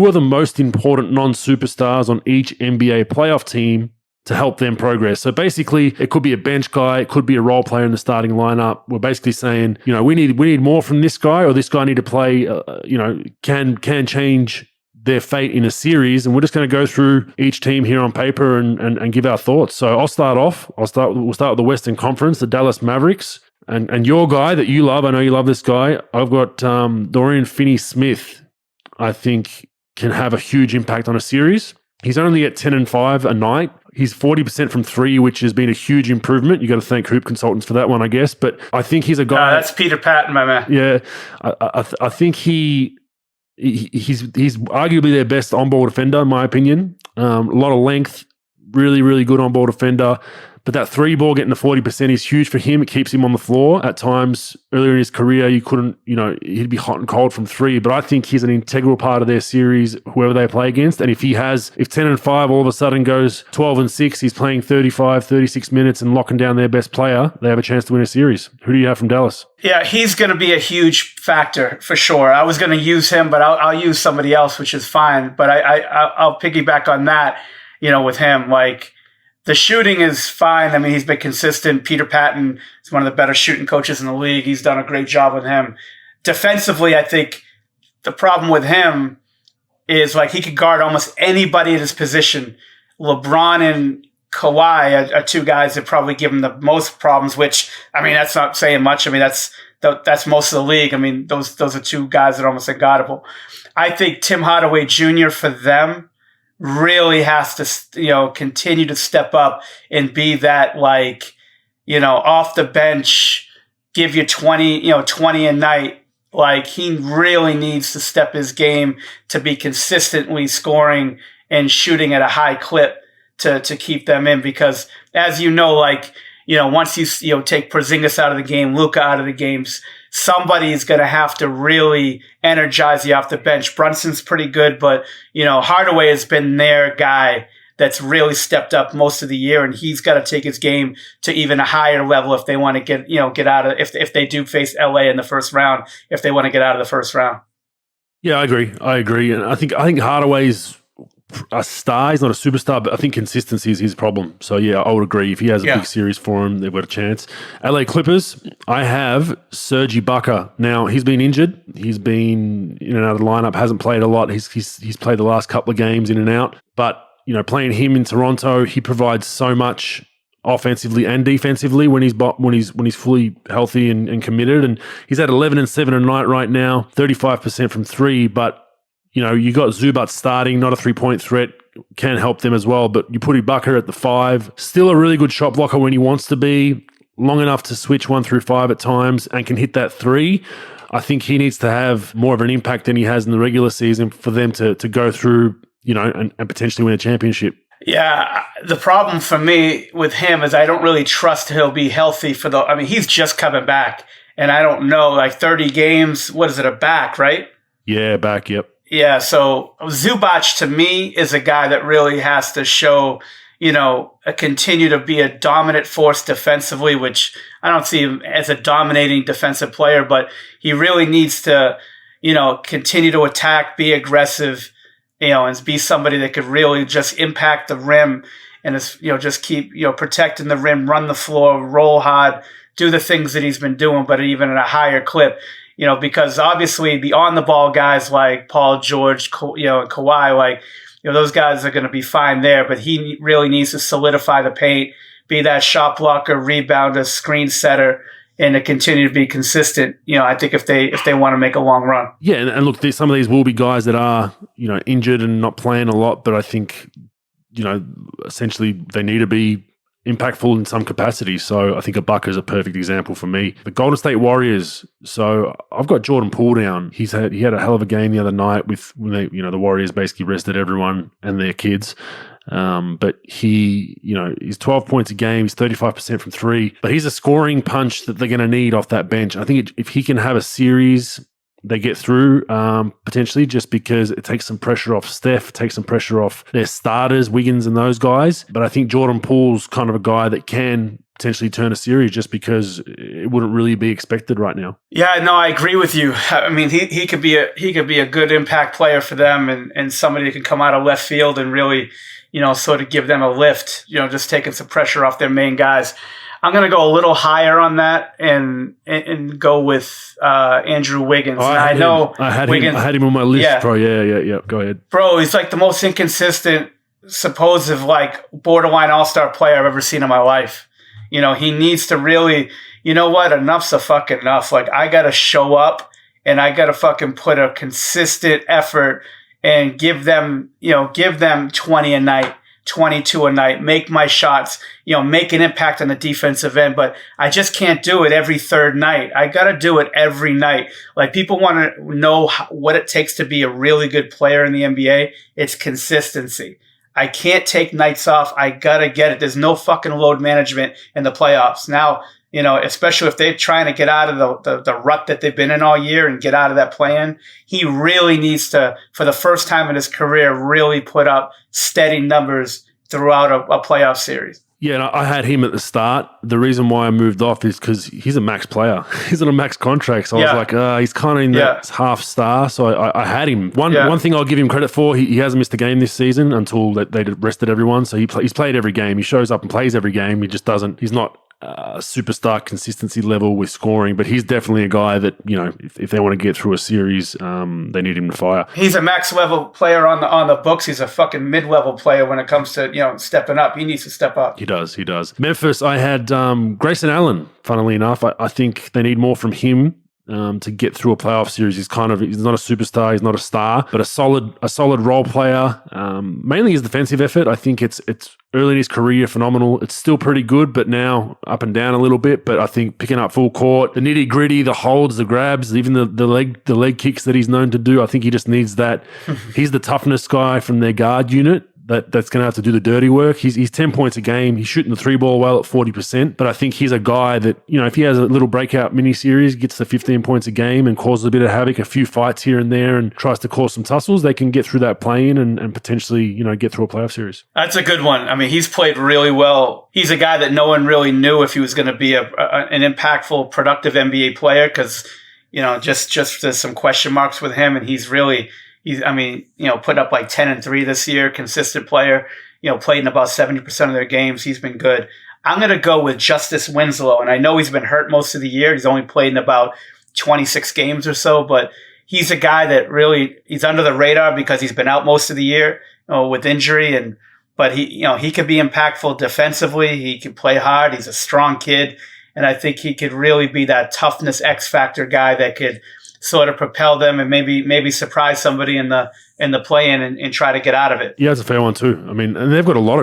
who are the most important non-superstars on each NBA playoff team to help them progress. So basically, it could be a bench guy, it could be a role player in the starting lineup. We're basically saying, we need more from this guy, or this guy need to play, can change their fate in a series. And we're just going to go through each team here on paper and give our thoughts. So I'll start off. We'll start with the Western Conference, the Dallas Mavericks. And your guy that you love, I know you love this guy. I've got Dorian Finney-Smith, I think can have a huge impact on a series. He's only at 10-5 a night. He's 40% from three, which has been a huge improvement. You got to thank Hoop Consultants for that one, I guess. But I think he's a guy. That's Peter Patton, my man. Yeah, I think he's arguably their best on-ball defender, in my opinion. A lot of length, really, really good on-ball defender. But that three ball getting to 40% is huge for him. It keeps him on the floor. At times earlier in his career, you couldn't, he'd be hot and cold from three. But I think he's an integral part of their series, whoever they play against. And if 10-5 all of a sudden goes 12-6, he's playing 35, 36 minutes and locking down their best player, they have a chance to win a series. Who do you have from Dallas? Yeah, he's going to be a huge factor for sure. I was going to use him, but I'll use somebody else, which is fine. But I'll piggyback on that, with him. Like, the shooting is fine. I mean, he's been consistent. Peter Patton is one of the better shooting coaches in the league. He's done a great job with him. Defensively, I think the problem with him is like he could guard almost anybody at his position. LeBron and Kawhi are two guys that probably give him the most problems, which, I mean, that's not saying much. I mean, that's most of the league. I mean, those are two guys that are almost unguardable. I think Tim Hardaway Jr. for them really has to, continue to step up and be that, off the bench, give you 20 a night. Like, he really needs to step his game to be consistently scoring and shooting at a high clip to keep them in. Because as once you take Porzingis out of the game, Luka out of the games, somebody's going to have to really energize you off the bench. Brunson's pretty good, but, Hardaway has been their guy that's really stepped up most of the year, and he's got to take his game to even a higher level if they want to get out of, if they do face LA in the first round, if they want to get out of the first round. Yeah, I agree. And I think Hardaway's a star. He's not a superstar, but I think consistency is his problem. So yeah, I would agree. If he has a big series for him, they've got a chance. LA Clippers, I have Serge Ibaka. Now, he's been injured. He's been in and out of the lineup, hasn't played a lot. He's played the last couple of games in and out. But, playing him in Toronto, he provides so much offensively and defensively when he's fully healthy and committed. And he's at 11-7 a night right now, 35% from three, but you got Zubac starting, not a three-point threat, can help them as well. But you put Ibaka at the 5, still a really good shot blocker when he wants to be, long enough to switch 1 through 5 at times and can hit that 3. I think he needs to have more of an impact than he has in the regular season for them to go through, and potentially win a championship. Yeah, the problem for me with him is I don't really trust he'll be healthy he's just coming back. And I don't know, 30 games, what is it, a back, right? Yeah, back, yep. Yeah, so Zubac to me is a guy that really has to show, continue to be a dominant force defensively, which I don't see him as a dominating defensive player, but he really needs to, continue to attack, be aggressive, and be somebody that could really just impact the rim and, just keep, protecting the rim, run the floor, roll hard, do the things that he's been doing, but even at a higher clip. Because obviously the on-the-ball guys like Paul George, and Kawhi, those guys are going to be fine there, but he really needs to solidify the paint, be that shot blocker, rebounder, screen setter, and to continue to be consistent. I think if they want to make a long run. Yeah, and look, some of these will be guys that are, injured and not playing a lot, but I think, essentially they need to be impactful in some capacity. So I think Ibaka is a perfect example for me. The Golden State Warriors. So I've got Jordan Poole down. He had a hell of a game the other night when the Warriors basically rested everyone and their kids. But he's 12 points a game. He's 35% from three. But he's a scoring punch that they're going to need off that bench. I think if he can have a series they get through, potentially, just because it takes some pressure off Steph, takes some pressure off their starters, Wiggins and those guys. But I think Jordan Poole's kind of a guy that can potentially turn a series just because it wouldn't really be expected right now. Yeah, no, I agree with you. I mean, he could be a good impact player for them, and somebody that can come out of left field and really, sort of give them a lift. Just taking some pressure off their main guys. I'm going to go a little higher on that and go with Andrew Wiggins. Oh, I had him on my list, yeah. bro. Yeah. Go ahead. Bro, he's like the most inconsistent, supposed like borderline all-star player I've ever seen in my life. He needs to really, enough's a fucking enough. Like, I got to show up and I got to fucking put a consistent effort and give them 20 a night. 22 a night, make my shots, make an impact on the defensive end, but I just can't do it every third night. I got to do it every night. Like, people want to know what it takes to be a really good player in the NBA. It's consistency. I can't take nights off. I got to get it. There's no fucking load management in the playoffs. Now, especially if they're trying to get out of the rut that they've been in all year and get out of that play-in, he really needs to, for the first time in his career, really put up steady numbers throughout a playoff series. Yeah, and I had him at the start. The reason why I moved off is because he's a max player. He's on a max contract. So I was like, he's kind of in that half star. So I had him. One thing I'll give him credit for, he hasn't missed a game this season until they rested everyone. So he's played every game. He shows up and plays every game. He's not superstar consistency level with scoring, but he's definitely a guy that, if they want to get through a series, they need him to fire. He's a max level player on the books. He's a fucking mid-level player when it comes to, stepping up. He needs to step up. He does. Memphis, I had Grayson Allen, funnily enough. I think they need more from him. To get through a playoff series. He's not a superstar, he's not a star, but a solid role player. Mainly his defensive effort. I think it's early in his career phenomenal. It's still pretty good, but now up and down a little bit. But I think picking up full court, the nitty gritty, the holds, the grabs, even the leg kicks that he's known to do. I think he just needs that. He's the toughness guy from their guard unit. That's going to have to do the dirty work. He's 10 points a game. He's shooting the three ball well at 40%. But I think he's a guy that, if he has a little breakout mini series, gets to 15 points a game and causes a bit of havoc, a few fights here and there, and tries to cause some tussles, they can get through that play-in and potentially, get through a playoff series. That's a good one. I mean, he's played really well. He's a guy that no one really knew if he was going to be an impactful, productive NBA player because, just there's some question marks with him, and he's put up like 10 and 3 this year, consistent player, played in about 70% of their games. He's been good. I'm going to go with Justice Winslow. And I know he's been hurt most of the year. He's only played in about 26 games or so, but he's a guy that really, he's under the radar because he's been out most of the year with injury. But he could be impactful defensively. He can play hard. He's a strong kid. And I think he could really be that toughness X factor guy that could sort of propel them and maybe surprise somebody in the play-in and try to get out of it. Yeah, it's a fair one too. I mean, and they've got a lot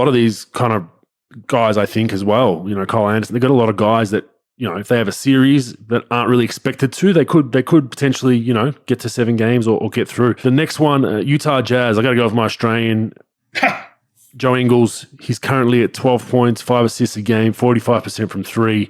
of these kind of guys, I think, as well. Kyle Anderson. They've got a lot of guys that, if they have a series that aren't really expected to, they could potentially, get to 7 games or get through. The next one, Utah Jazz. I got to go with my Australian. Joe Ingles. He's currently at 12 points, 5 assists a game, 45% from 3.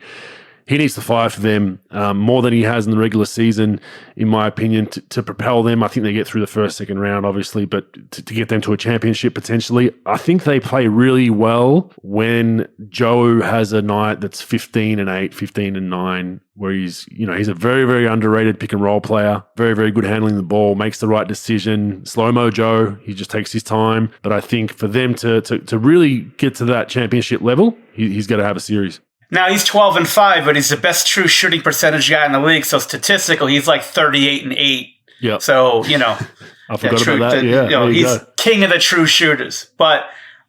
He needs to fire for them more than he has in the regular season, in my opinion, to propel them. I think they get through the first, second round, obviously, but to get them to a championship potentially. I think they play really well when Joe has a night that's 15 and 8, 15 and 9, where he's a very, very underrated pick and roll player, very, very good handling the ball, makes the right decision. Slow-mo Joe, he just takes his time. But I think for them to really get to that championship level, he's got to have a series. Now he's 12 and 5, but he's the best true shooting percentage guy in the league. So statistically, he's like 38 and 8. Yeah. So I forgot about that. Yeah, he's king of the true shooters. But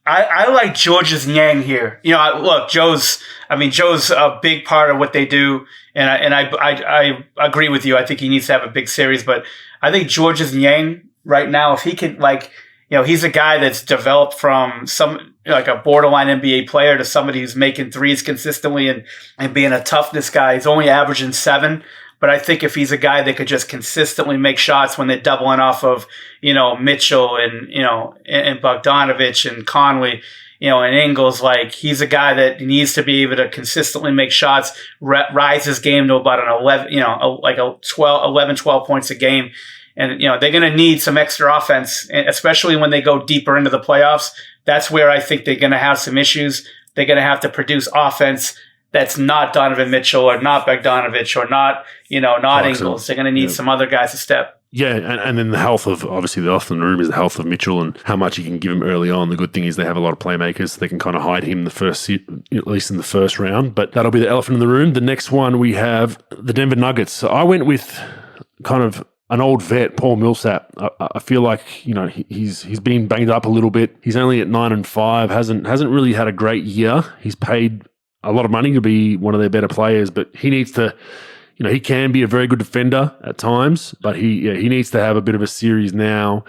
I like Georges Niang here. Joe's a big part of what they do, and I agree with you. I think he needs to have a big series, but I think Georges Niang right now, if he can he's a guy that's developed from a borderline NBA player to somebody who's making threes consistently and being a toughness guy. He's only averaging 7, but I think if he's a guy that could just consistently make shots when they're doubling off of, Mitchell and Bogdanovich and Conley, and Ingles, he's a guy that needs to be able to consistently make shots, rise his game to about an 11, 12 points a game. And, they're going to need some extra offense, especially when they go deeper into the playoffs. That's where I think they're going to have some issues. they're going to have to produce offense that's not Donovan Mitchell or not Bogdanovich or not, not Ingles. They're going to need some other guys to step. Yeah, and then the health of, obviously the elephant in the room is the health of Mitchell and how much you can give him early on. The good thing is they have a lot of playmakers, so they can kind of hide him at least in the first round. But that'll be the elephant in the room. The next one we have the Denver Nuggets. So I went with kind of an old vet, Paul Millsap. I feel like he's been banged up a little bit. He's only at 9-5. Hasn't really had a great year. He's paid a lot of money to be one of their better players, but he needs to. He can be a very good defender at times, but he needs to have a bit of a series now.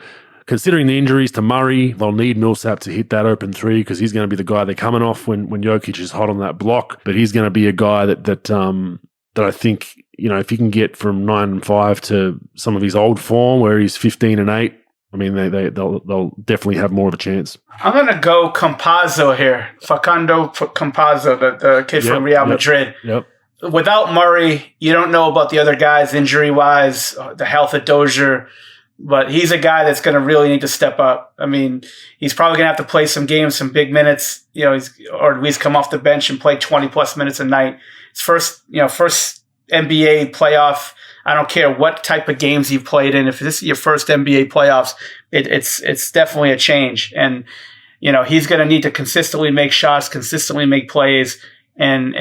Considering the injuries to Murray, they'll need Millsap to hit that open three because he's going to be the guy they're coming off when Jokic is hot on that block. But he's going to be a guy that I think, if he can get from 9-5 to some of his old form where he's 15-8, I mean, they'll definitely have more of a chance. I'm going to go Campazzo here. Facundo Campazzo, the kid from Real Madrid. Yep. Without Murray, you don't know about the other guys injury-wise, the health of Dozier, but he's a guy that's going to really need to step up. I mean, he's probably going to have to play some games, some big minutes, or at least come off the bench and play 20-plus minutes a night. It's first NBA playoff. I don't care what type of games you've played in. If this is your first NBA playoffs, it's definitely a change. And, he's going to need to consistently make shots, consistently make plays, and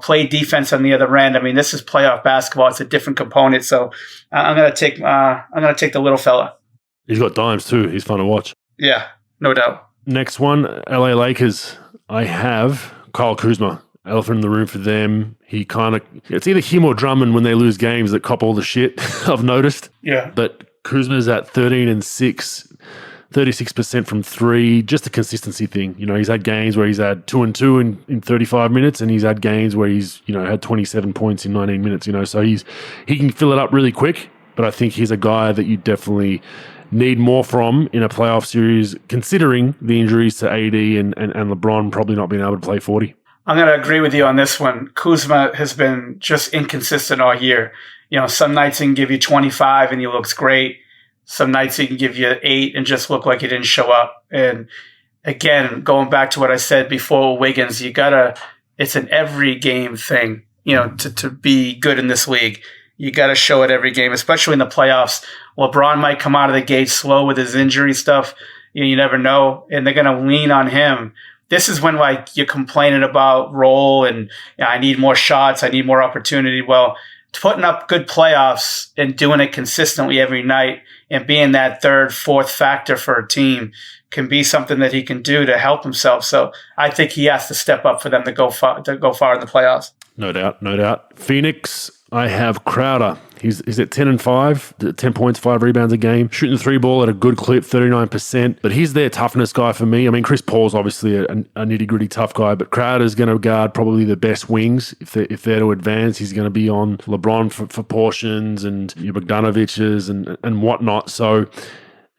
play defense on the other end. I mean, this is playoff basketball. It's a different component. So I'm gonna take the little fella. He's got dimes too. He's fun to watch. Yeah, no doubt. Next one, LA Lakers. I have Kyle Kuzma. Elephant in the room for them. It's either him or Drummond when they lose games that cop all the shit I've noticed. Yeah. But Kuzma's at 13-6. 36% from three, just a consistency thing. He's had games where he's had 2 and 2 in 35 minutes, and he's had games where he's, had 27 points in 19 minutes, so he can fill it up really quick, but I think he's a guy that you definitely need more from in a playoff series, considering the injuries to AD and LeBron probably not being able to play 40. I'm going to agree with you on this one. Kuzma has been just inconsistent all year. Some nights he can give you 25 and he looks great. Some nights he can give you 8 and just look like he didn't show up. And again, going back to what I said before, Wiggins, it's an every game thing, to be good in this league. You got to show it every game, especially in the playoffs. LeBron might come out of the gate slow with his injury stuff. You never know. And they're going to lean on him. This is when you're complaining about roll and I need more shots. I need more opportunity. Well, putting up good playoffs and doing it consistently every night and being that third, fourth factor for a team can be something that he can do to help himself. So I think he has to step up for them to go far in the playoffs. No doubt. Phoenix, I have Crowder. He's at 10-5, 10 points, 5 rebounds a game, shooting the 3 ball at a good clip, 39%. But he's their toughness guy for me. I mean, Chris Paul's obviously a nitty-gritty tough guy, but Crowder's going to guard probably the best wings. If they're to advance, he's going to be on LeBron for portions and your Bogdanoviches and whatnot. So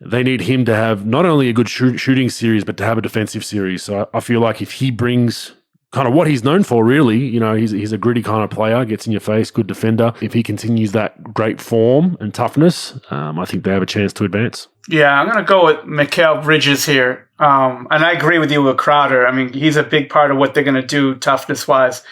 they need him to have not only a good shooting series, but to have a defensive series. So I feel like if he brings kind of what he's known for, really, he's a gritty kind of player, gets in your face, good defender. If he continues that great form and toughness, I think they have a chance to advance. Yeah, I'm going to go with Mikal Bridges here. And I agree with you with Crowder. I mean, he's a big part of what they're going to do toughness-wise.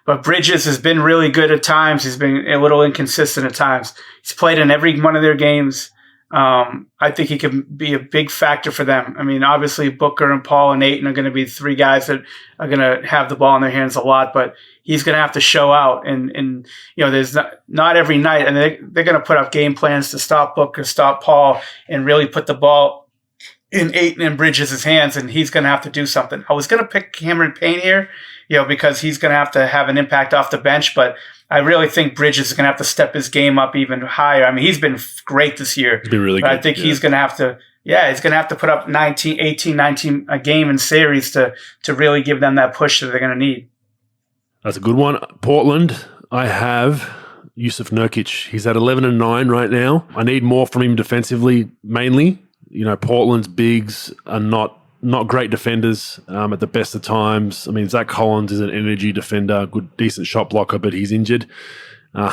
But Bridges has been really good at times. He's been a little inconsistent at times. He's played in every one of their games. I think he can be a big factor for them. I mean, obviously Booker and Paul and Ayton are going to be 3 guys that are going to have the ball in their hands a lot, but he's going to have to show out. And there's not every night, and they're going to put up game plans to stop Booker, stop Paul, and really put the ball in Ayton and Bridges' hands, and he's going to have to do something. I was going to pick Cameron Payne here, because he's going to have an impact off the bench, but I really think Bridges is going to have to step his game up even higher. I mean, he's been great this year. He's been really good. I think he's going to have to, he's going to have to put up 19 a game in series to really give them that push that they're going to need. That's a good one. Portland, I have Yusuf Nurkic. He's at 11-9 right now. I need more from him defensively, mainly. Portland's bigs are not great defenders at the best of times. I mean, Zach Collins is an energy defender, decent shot blocker, but he's injured.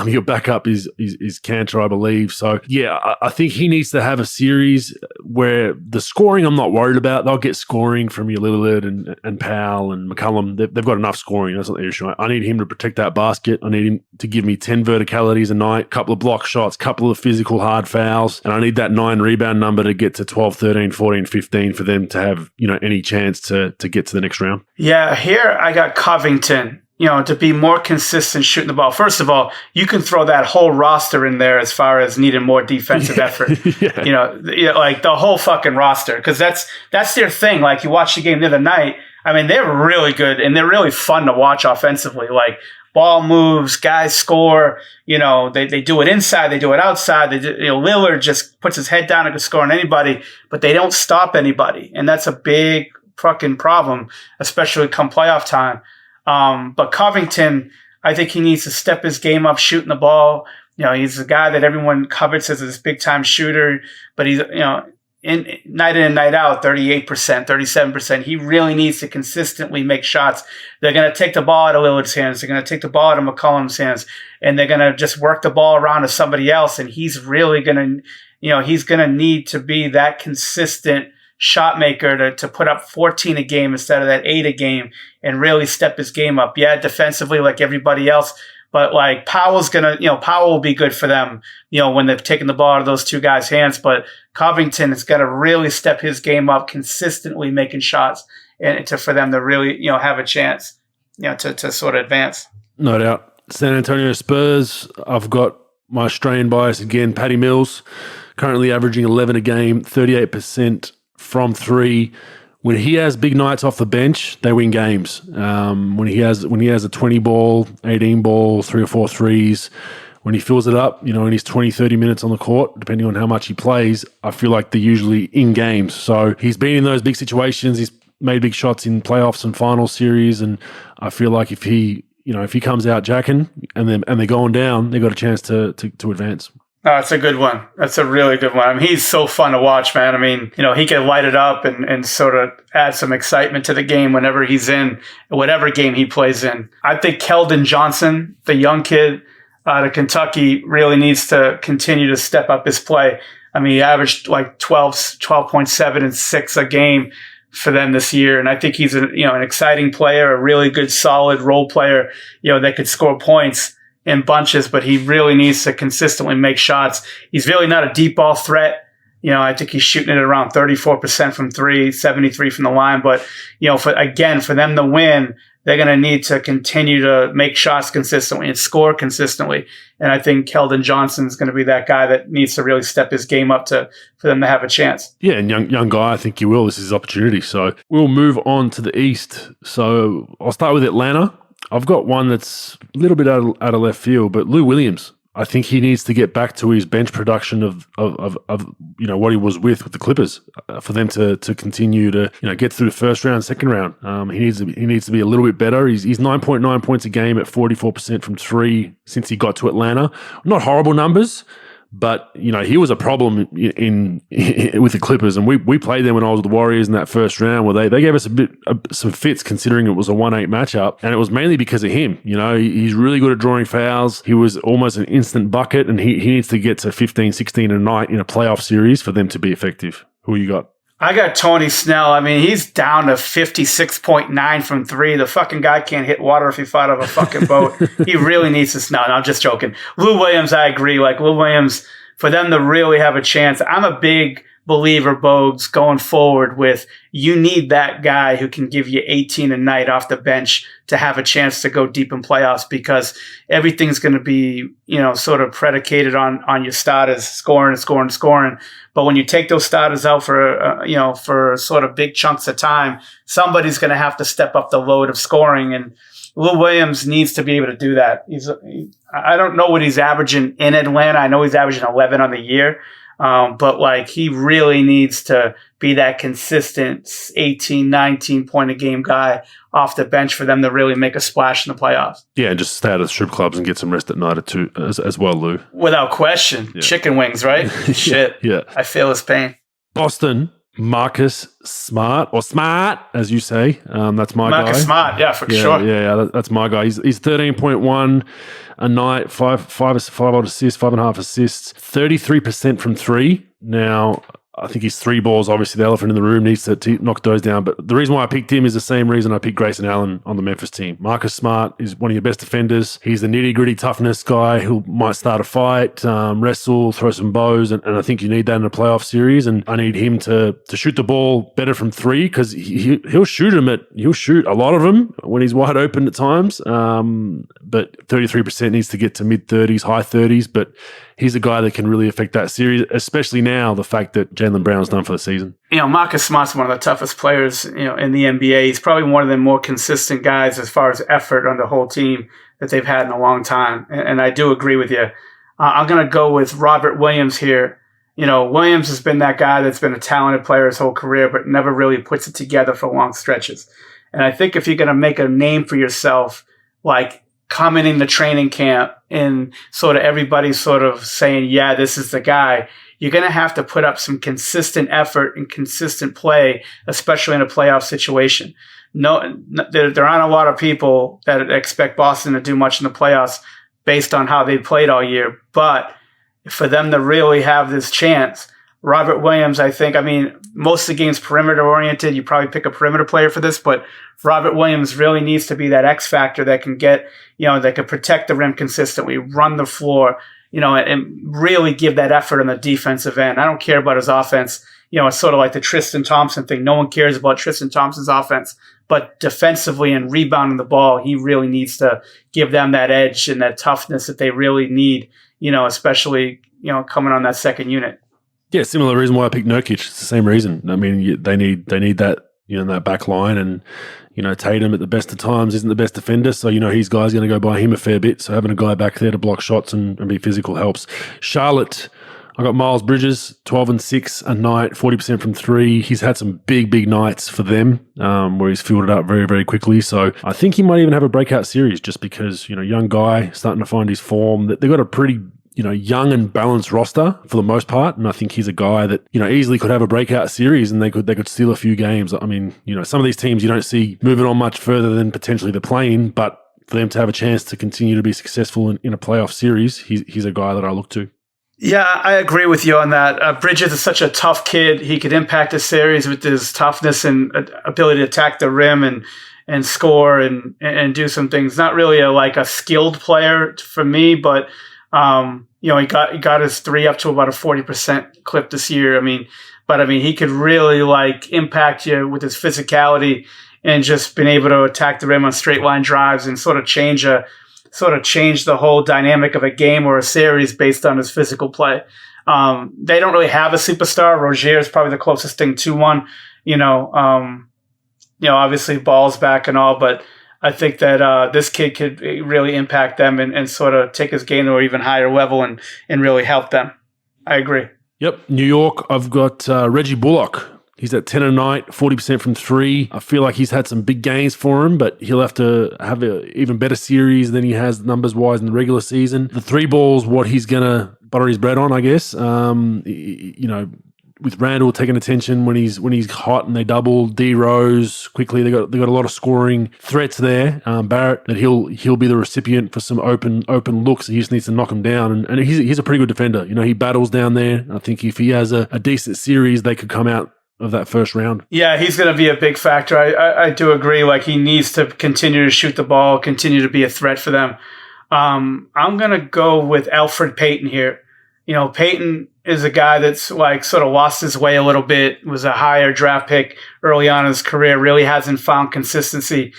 Your backup is Cantor, I believe. So, yeah, I think he needs to have a series where the scoring I'm not worried about. They'll get scoring from your Lillard and Powell and McCollum. They've got enough scoring. That's not the issue. I need him to protect that basket. I need him to give me 10 verticalities a night, couple of block shots, couple of physical hard fouls, and I need that 9 rebound number to get to 12, 13, 14, 15 for them to have, any chance to get to the next round. Yeah, here I got Covington, to be more consistent shooting the ball. First of all, you can throw that whole roster in there as far as needing more defensive effort. Yeah. Like the whole fucking roster, because that's their thing. Like you watched the game the other night. I mean, they're really good and they're really fun to watch offensively. Like ball moves, guys score. They do it inside, they do it outside. Lillard just puts his head down and can score on anybody, but they don't stop anybody, and that's a big fucking problem, especially come playoff time. But Covington, I think he needs to step his game up shooting the ball. He's the guy that everyone covets as this big time shooter, but he's, in and night out, 38%, 37%. He really needs to consistently make shots. They're going to take the ball out of Lillard's hands. They're going to take the ball out of McCollum's hands, and they're going to just work the ball around to somebody else. And he's really going to, he's going to need to be that consistent shot maker to put up 14 a game instead of that 8 a game and really step his game up. Yeah, defensively like everybody else, but like Powell's Powell will be good for them, when they've taken the ball out of those two guys' hands. But Covington is going to really step his game up, consistently making shots, and for them to really, have a chance, to sort of advance. No doubt. San Antonio Spurs, I've got my Australian bias again. Patty Mills, currently averaging 11 a game, 38% from 3. When he has big nights off the bench, they win games. When he has a 20 ball, 18 ball, 3 or 4 threes, when he fills it up, in his 20, 30 minutes on the court, depending on how much he plays, I feel like they're usually in games. So he's been in those big situations. He's made big shots in playoffs and final series. And I feel like if he comes out jacking and they're going down, they've got a chance to advance. Oh, it's a good one. That's a really good one. I mean, he's so fun to watch, man. I mean, he can light it up and sort of add some excitement to the game whenever he's in, whatever game he plays in. I think Keldon Johnson, the young kid out of Kentucky, really needs to continue to step up his play. I mean, he averaged like 12.7 and 6 a game for them this year. And I think he's an exciting player, a really good, solid role player, that could score points in bunches, but he really needs to consistently make shots. He's really not a deep ball threat. I think he's shooting it around 34% from 3, 73 from the line. But, for them to win, they're going to need to continue to make shots consistently and score consistently. And I think Keldon Johnson is going to be that guy that needs to really step his game up for them to have a chance. Yeah, and young guy, I think he will. This is his opportunity. So we'll move on to the East. So I'll start with Atlanta. I've got one that's a little bit out of left field, but Lou Williams. I think he needs to get back to his bench production of what he was with the Clippers for them to continue to get through the first round, second round. He needs to be a little bit better. He's 9.9 points a game at 44% from 3 since he got to Atlanta. Not horrible numbers, but he was a problem with the Clippers, and we played them when I was with the Warriors in that first round, where they gave us some fits considering it was a 1-8 matchup, and it was mainly because of him. He's really good at drawing fouls. He was almost an instant bucket, and he needs to get to 15, 16 a night in a playoff series for them to be effective. Who you got? I got Tony Snell. I mean, he's down to 56.9 from 3. The fucking guy can't hit water if he fought out of a fucking boat. He really needs to Snell. No, I'm just joking. Lou Williams, I agree. Like, Lou Williams, for them to really have a chance, I'm a big believer, Bogues, going forward with you need that guy who can give you 18 a night off the bench to have a chance to go deep in playoffs, because everything's going to be, sort of predicated on your starters scoring. But when you take those starters out for sort of big chunks of time, somebody's going to have to step up the load of scoring. And Lou Williams needs to be able to do that. I don't know what he's averaging in Atlanta. I know he's averaging 11 on the year. But he really needs to be that consistent 18, 19 point a game guy off the bench for them to really make a splash in the playoffs. Yeah, and just stay out of the strip clubs and get some rest at night or two as well, Lou. Without question. Yeah. Chicken wings, right? Shit. Yeah. I feel his pain. Boston, Marcus Smart, or Smart, as you say. That's my guy. Marcus Smart, yeah, for sure. Yeah, that's my guy. He's 13.1 a night, five odd assists, 5.5 assists, 33% from three. Now, I think his three balls, obviously the elephant in the room, needs to knock those down. But the reason why I picked him is the same reason I picked Grayson Allen on the Memphis team. Marcus Smart is one of your best defenders. He's the nitty-gritty toughness guy who might start a fight, wrestle, throw some bows, and I think you need that in a playoff series. And I need him to shoot the ball better from three, because he'll shoot a lot of them when he's wide open at times. But 33% needs to get to mid-30s, high 30s. But he's a guy that can really affect that series, especially now, the fact that Jaylen Brown's done for the season. Marcus Smart's one of the toughest players, in the NBA. He's probably one of the more consistent guys as far as effort on the whole team that they've had in a long time. And I do agree with you. I'm going to go with Robert Williams here. Williams has been that guy that's been a talented player his whole career, but never really puts it together for long stretches. And I think if you're going to make a name for yourself, like coming in the training camp and sort of everybody sort of saying, yeah, this is the guy, you're going to have to put up some consistent effort and consistent play, especially in a playoff situation. No, there aren't a lot of people that expect Boston to do much in the playoffs based on how they played all year. But for them to really have this chance, Robert Williams, most of the game's perimeter oriented. You probably pick a perimeter player for this, but Robert Williams really needs to be that X factor that can get, that can protect the rim consistently, run the floor, and really give that effort on the defensive end. I don't care about his offense. It's sort of like the Tristan Thompson thing. No one cares about Tristan Thompson's offense, but defensively and rebounding the ball, he really needs to give them that edge and that toughness that they really need, especially, coming on that second unit. Yeah, similar reason why I picked Nurkic. It's the same reason. They need that, that back line, and Tatum at the best of times isn't the best defender, so his guy's going to go by him a fair bit. So having a guy back there to block shots and be physical helps. Charlotte, I got Miles Bridges, 12 and 6 a night, 40% from three. He's had some big nights for them, where he's filled it up very, very quickly. So I think he might even have a breakout series, just because young guy starting to find his form. They've got a pretty young and balanced roster for the most part. And I think he's a guy that, easily could have a breakout series and they could steal a few games. I mean, some of these teams you don't see moving on much further than potentially the play-in, but for them to have a chance to continue to be successful in a playoff series, he's a guy that I look to. Yeah, I agree with you on that. Bridges is such a tough kid. He could impact a series with his toughness and ability to attack the rim and score and do some things. Not really a skilled player for me, but he got his three up to about a 40% clip this year. He could really impact you with his physicality and just being able to attack the rim on straight line drives and sort of change the whole dynamic of a game or a series based on his physical play. They don't really have a superstar. Rozier is probably the closest thing to one. Obviously Ball's back and all, but I think that this kid could really impact them and sort of take his game to an even higher level and really help them. I agree. Yep. New York, I've got Reggie Bullock. He's at 10 a night, 40% from three. I feel like he's had some big games for him, but he'll have to have an even better series than he has numbers-wise in the regular season. The three ball's what he's going to butter his bread on, I guess. With Randall taking attention when he's hot and they double D Rose quickly, they got a lot of scoring threats there. Barrett, that he'll be the recipient for some open looks. He just needs to knock them down, and he's a pretty good defender. He battles down there. I think if he has a decent series, they could come out of that first round. Yeah, he's going to be a big factor. I do agree. He needs to continue to shoot the ball, continue to be a threat for them. I'm going to go with Elfrid Payton here. Payton is a guy that's sort of lost his way a little bit, was a higher draft pick early on in his career, really hasn't found consistency,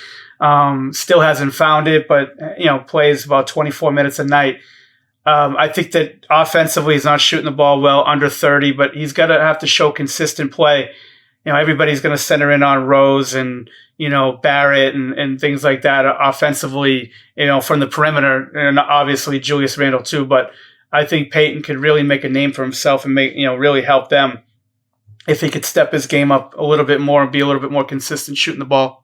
still hasn't found it, but, plays about 24 minutes a night. I think that offensively he's not shooting the ball well, under 30, but he's going to have to show consistent play. Everybody's going to center in on Rose and, Barrett and things like that offensively, from the perimeter, and obviously Julius Randle too, but I think Payton could really make a name for himself and really help them if he could step his game up a little bit more and be a little bit more consistent shooting the ball.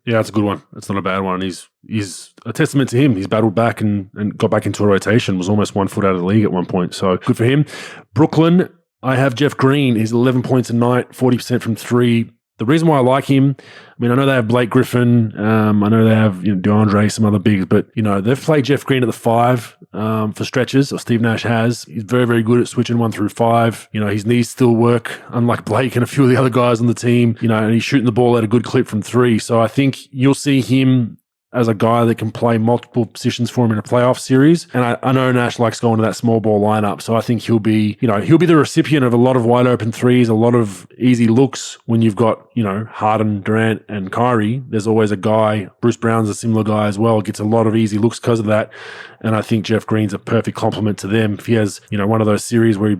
Yeah, that's a good one. That's not a bad one. He's a testament to him. He's battled back and got back into a rotation, was almost 1 foot out of the league at one point. So good for him. Brooklyn, I have Jeff Green. He's 11 points a night, 40% from three. The reason why I like him, I mean, I know they have Blake Griffin. I know they have DeAndre, some other bigs, but they've played Jeff Green at the 5 for stretches, or Steve Nash has. He's very, very good at switching 1 through 5. His knees still work, unlike Blake and a few of the other guys on the team. And he's shooting the ball at a good clip from 3. So I think you'll see him as a guy that can play multiple positions for him in a playoff series. And I know Nash likes going to that small ball lineup. So I think he'll be the recipient of a lot of wide open threes, a lot of easy looks when you've got, Harden, Durant, and Kyrie. There's always a guy, Bruce Brown's a similar guy as well, gets a lot of easy looks because of that. And I think Jeff Green's a perfect complement to them. If he has, one of those series where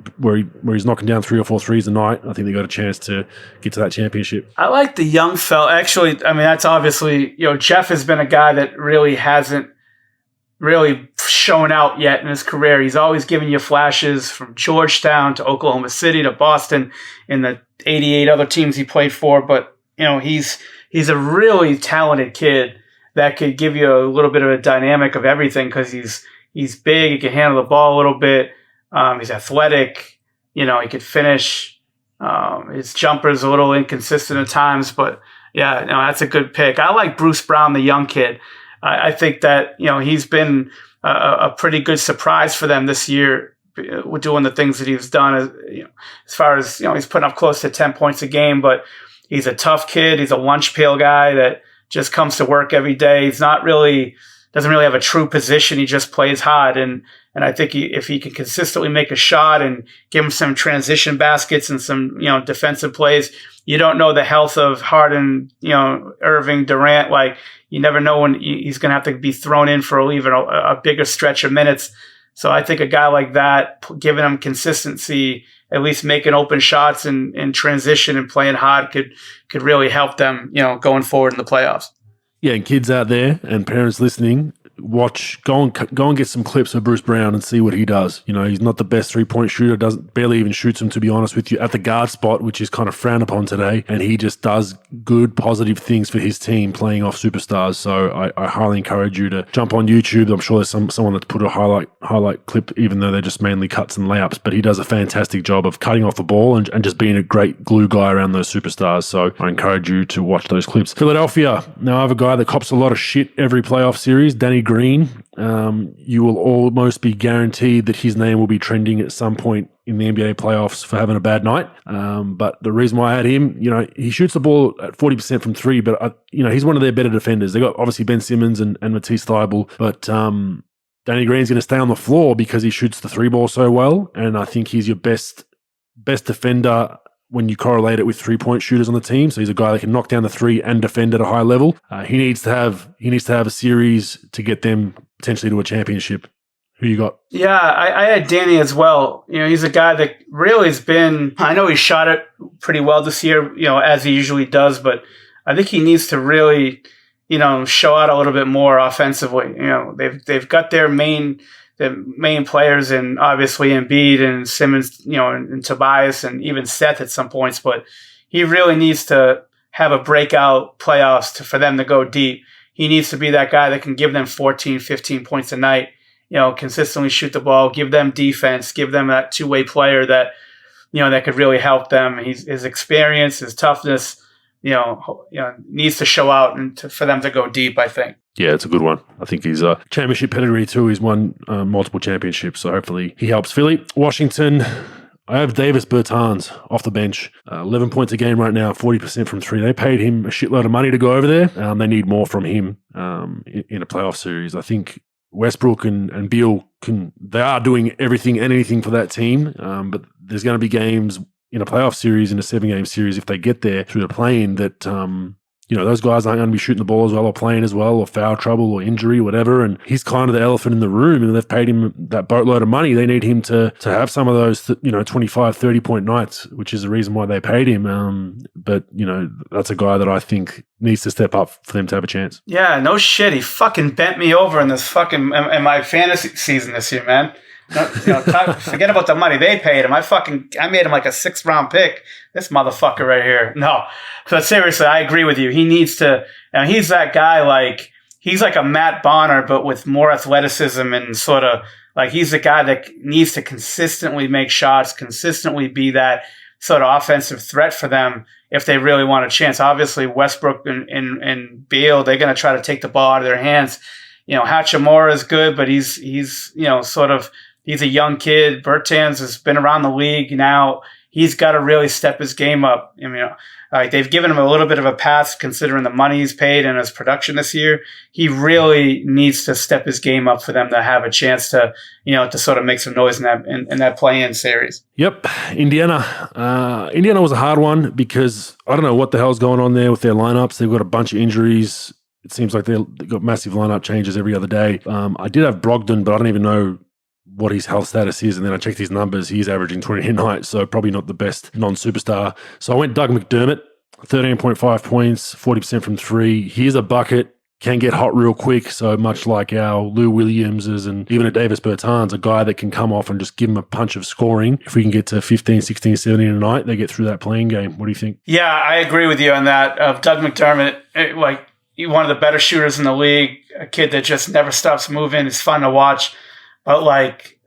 he's knocking down 3 or 4 threes a night, I think they got a chance to get to that championship. I like the young fella. Actually, I mean, that's obviously, Jeff has been a guy that really hasn't really shown out yet in his career. He's always given you flashes from Georgetown to Oklahoma City to Boston in the 88 other teams he played for. But, he's a really talented kid that could give you a little bit of a dynamic of everything because he's big, he can handle the ball a little bit, he's athletic, he could finish. His jumper's a little inconsistent at times, but yeah, that's a good pick. I like Bruce Brown, the young kid. I think that he's been a pretty good surprise for them this year, doing the things that he's done. As far as he's putting up close to 10 points a game, but he's a tough kid. He's a lunch pail guy that just comes to work every day. He's doesn't really have a true position. He just plays hard. And I think if he can consistently make a shot and give him some transition baskets and some, defensive plays, you don't know the health of Harden, Irving, Durant. Like, you never know when he's going to have to be thrown in for even a bigger stretch of minutes. So I think a guy like that, giving him consistency, at least making open shots and transition and playing hard could really help them, going forward in the playoffs. Yeah, and kids out there and parents listening, go and get some clips of Bruce Brown and see what he does. He's not the best 3-point shooter, barely even shoots them, to be honest with you, at the guard spot, which is kind of frowned upon today. And he just does good, positive things for his team playing off superstars. So I highly encourage you to jump on YouTube. I'm sure there's someone that's put a highlight clip, even though they're just mainly cuts and layups. But he does a fantastic job of cutting off the ball and just being a great glue guy around those superstars. So I encourage you to watch those clips. Philadelphia. Now I have a guy that cops a lot of shit every playoff series, Danny Green. You will almost be guaranteed that his name will be trending at some point in the NBA playoffs for having a bad night. But the reason why I had him, he shoots the ball at 40% from 3, but he's one of their better defenders. They got obviously Ben Simmons and Matisse Thybulle, but Danny Green's going to stay on the floor because he shoots the 3 ball so well, and I think he's your best defender when you correlate it with 3-point shooters on the team. So he's a guy that can knock down the 3 and defend at a high level. He needs to have a series to get them potentially to a championship. Who you got? Yeah, I had Danny as well. He's a guy that really has been, I know he shot it pretty well this year, as he usually does, but I think he needs to really, show out a little bit more offensively. They've got their main players, and obviously Embiid and Simmons, and Tobias and even Seth at some points, but he really needs to have a breakout playoffs for them to go deep. He needs to be that guy that can give them 14, 15 points a night, consistently shoot the ball, give them defense, give them that two-way player that, that could really help them. His experience, his toughness, needs to show out and for them to go deep, I think. Yeah, it's a good one. I think he's a championship pedigree too. He's won multiple championships, so hopefully he helps Philly. Washington, I have Davis Bertans off the bench. 11 points a game right now, 40% from 3. They paid him a shitload of money to go over there. They need more from him in a playoff series. I think Westbrook and Beal they are doing everything and anything for that team, but there's going to be games in a playoff series, in a 7-game series, if they get there through the play-in, that those guys aren't going to be shooting the ball as well or playing as well or foul trouble or injury, whatever. And he's kind of the elephant in the room, and they've paid him that boatload of money. They need him to have some of those, 25, 30-point nights, which is the reason why they paid him. But that's a guy that I think needs to step up for them to have a chance. Yeah, no shit. He fucking bent me over in in my fantasy season this year, man. Forget about the money they paid him. I made him like a 6th-round pick. This motherfucker right here. No, but seriously, I agree with you. He needs to. He's that guy. He's like a Matt Bonner, but with more athleticism and sort of Like, he's the guy that needs to consistently make shots, consistently be that sort of offensive threat for them if they really want a chance. Obviously, Westbrook and Beal, they're going to try to take the ball out of their hands. Hachimura is good, but he's he's a young kid. Bertans has been around the league now. He's got to really step his game up. They've given him a little bit of a pass considering the money he's paid and his production this year. He really needs to step his game up for them to have a chance to, to sort of make some noise in that play-in series. Yep, Indiana. Indiana was a hard one because I don't know what the hell's going on there with their lineups. They've got a bunch of injuries. It seems like they've got massive lineup changes every other day. I did have Brogdon, but I don't even know what his health status is, and then I checked his numbers. He's averaging 20 a night, so probably not the best non-superstar. So I went Doug McDermott, 13.5 points, 40% from three. Here's a bucket, can get hot real quick, so much like our Lou Williamses and even a Davis Bertans, a guy that can come off and just give him a punch of scoring. If we can get to 15, 16, 17 a night, they get through that playing game. What do you think? Yeah, I agree with you on that. Doug McDermott, one of the better shooters in the league, a kid that just never stops moving. It's fun to watch. But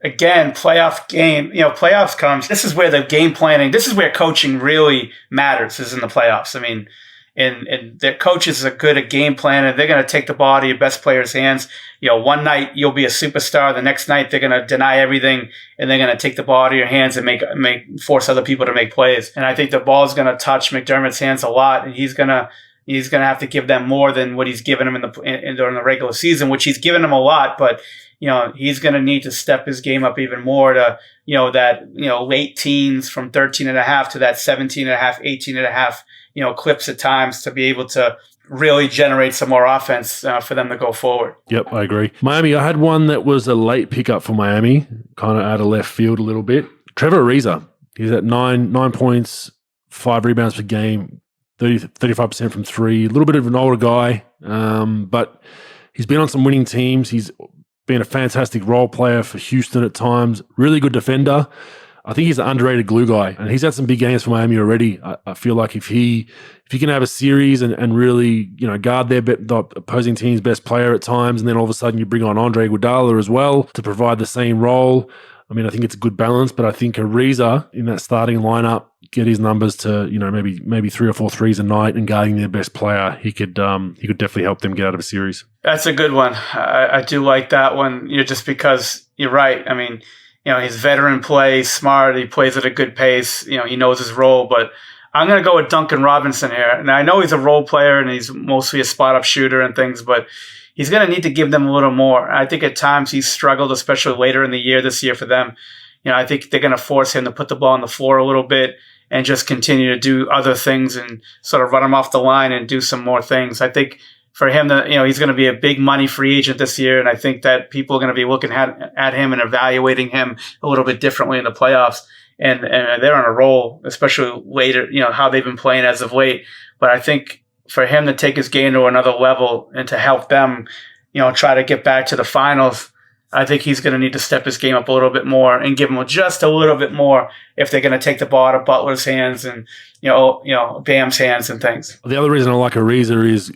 again, playoffs comes. This is where the game planning, this is where coaching really matters, is in the playoffs. I mean, and their coaches are good at game planning. They're going to take the ball out of your best player's hands. One night you'll be a superstar. The next night they're going to deny everything and they're going to take the ball out of your hands and force other people to make plays. And I think the ball is going to touch McDermott's hands a lot, and he's going to have to give them more than what he's given them during the regular season, which he's given them a lot, but he's going to need to step his game up even more to, late teens from 13.5 to that 17.5, 18.5, clips at times to be able to really generate some more offense for them to go forward. Yep, I agree. Miami, I had one that was a late pickup for Miami, kind of out of left field a little bit. Trevor Ariza, he's at 9 points, 5 rebounds per game, 35% from three. A little bit of an older guy, but he's been on some winning teams. He's been a fantastic role player for Houston at times. Really good defender. I think he's an underrated glue guy, and he's had some big games for Miami already. I feel like if he can have a series and really guard the opposing team's best player at times, and then all of a sudden you bring on Andre Iguodala as well to provide the same role. I mean, I think it's a good balance, but I think Ariza in that starting lineup, get his numbers to maybe 3 or 4 threes a night and guarding their best player, he could definitely help them get out of a series. That's a good one. I do like that one. Just because you're right. I mean, he's veteran play, smart. He plays at a good pace. He knows his role. But I'm going to go with Duncan Robinson here. Now I know he's a role player and he's mostly a spot up shooter and things, but he's going to need to give them a little more. I think at times he's struggled, especially later in the year this year for them. I think they're going to force him to put the ball on the floor a little bit and just continue to do other things and sort of run him off the line and do some more things. I think for him, he's going to be a big money free agent this year, and I think that people are going to be looking at him and evaluating him a little bit differently in the playoffs. And they're on a roll, especially later, how they've been playing as of late. But I think for him to take his game to another level and to help them, try to get back to the finals, I think he's going to need to step his game up a little bit more and give him just a little bit more if they're going to take the ball out of Butler's hands and, Bam's hands and things. The other reason I like Ariza is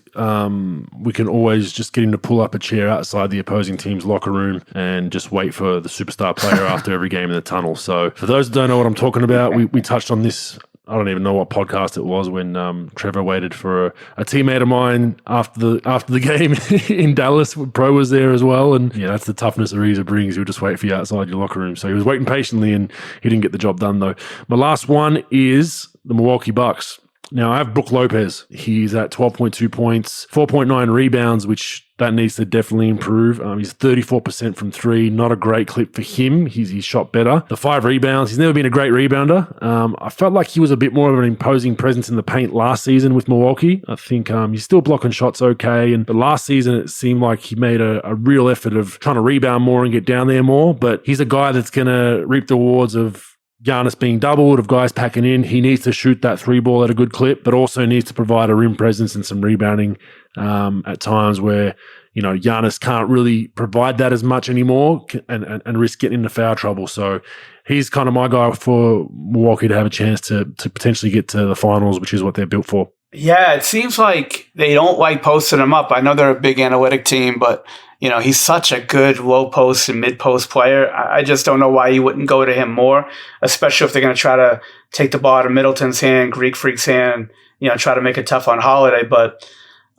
we can always just get him to pull up a chair outside the opposing team's locker room and just wait for the superstar player after every game in the tunnel. So for those who don't know what I'm talking about, we touched on this. I don't even know what podcast it was when Trevor waited for a teammate of mine after the game in Dallas. Pro was there as well, and that's the toughness Ariza brings. He'll just wait for you outside your locker room. So he was waiting patiently, and he didn't get the job done though. My last one is the Milwaukee Bucks. Now, I have Brook Lopez. He's at 12.2 points, 4.9 rebounds, which that needs to definitely improve. He's 34% from three. Not a great clip for him. He's shot better. The 5 rebounds. He's never been a great rebounder. I felt like he was a bit more of an imposing presence in the paint last season with Milwaukee. I think he's still blocking shots okay. But last season, it seemed like he made a real effort of trying to rebound more and get down there more. But he's a guy that's going to reap the rewards of Giannis being doubled, of guys packing in. He needs to shoot that 3 ball at a good clip, but also needs to provide a rim presence and some rebounding at times where, Giannis can't really provide that as much anymore and risk getting into foul trouble. So he's kind of my guy for Milwaukee to have a chance to potentially get to the finals, which is what they're built for. Yeah, it seems like they don't like posting him up. I know they're a big analytic team, but He's such a good low post and mid post player. I just don't know why you wouldn't go to him more, especially if they're going to try to take the ball out of Middleton's hand, Greek Freak's hand, try to make it tough on Holiday. But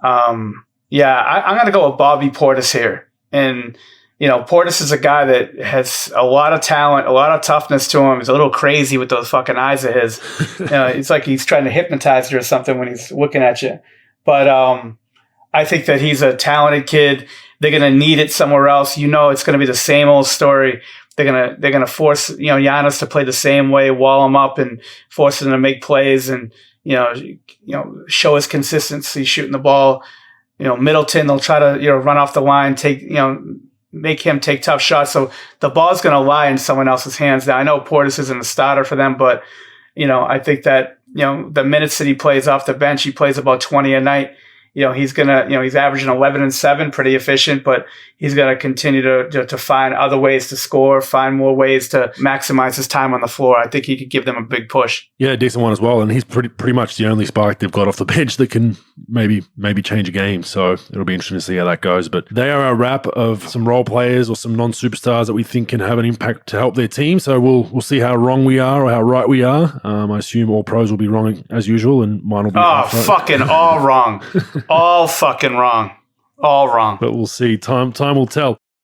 I'm going to go with Bobby Portis here. And, Portis is a guy that has a lot of talent, a lot of toughness to him. He's a little crazy with those fucking eyes of his. It's like he's trying to hypnotize you or something when he's looking at you. But I think that he's a talented kid. They're going to need it somewhere else. It's going to be the same old story. They're going to force, Giannis to play the same way, wall him up and force him to make plays and, show his consistency shooting the ball. Middleton, they'll try to, run off the line, make him take tough shots. So the ball's going to lie in someone else's hands. Now, I know Portis isn't a starter for them, but, I think that, the minutes that he plays off the bench, he plays about 20 a night. He's he's averaging 11 and 7, pretty efficient, but he's going to continue to find other ways to score, find more ways to maximize his time on the floor. I think he could give them a big push. Yeah, decent one as well. And he's pretty much the only spark they've got off the bench that can maybe change a game. So it'll be interesting to see how that goes. But they are a wrap of some role players or some non-superstars that we think can have an impact to help their team. So we'll see how wrong we are or how right we are. I assume all pros will be wrong as usual, and mine will be fucking all wrong. All fucking wrong. All wrong. But we'll see. Time will tell.